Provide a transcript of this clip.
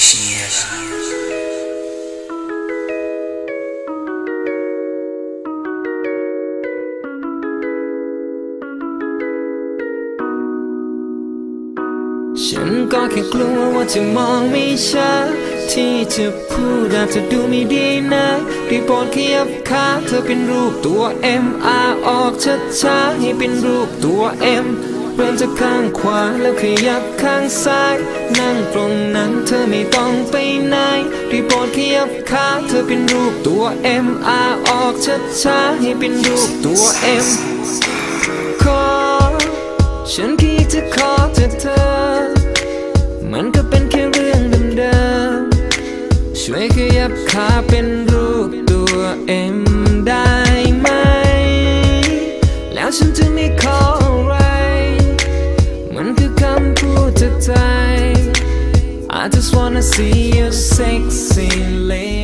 ฉันก็แค่กลัวว่าจะมองไม่ชัดที่จะพูดอาจจะดูไม่ดีนะได้โปรดขยับขาเธอเป็นรูปตัว M R ออกช้าๆให้เป็นรูปตัว M เริ่มจากข้างขวาแล้วขยับข้างซ้ายนั่งตรงนั้นเธอไม่ต้องไปไหนได้โปรดขยับขาเธอเป็นรูปตัว M R ออกช้าๆให้เป็นรูปตัว M ขอฉันแค่จะขอจากเธอมันก็เป็นแค่เรื่องเดิมๆช่วยขยับขาเป็นรูปตัว M ได้ไหมแล้วฉันจะไม่ขออะไรมันคือคำพูดจากใจ I just wanna see you sexy lady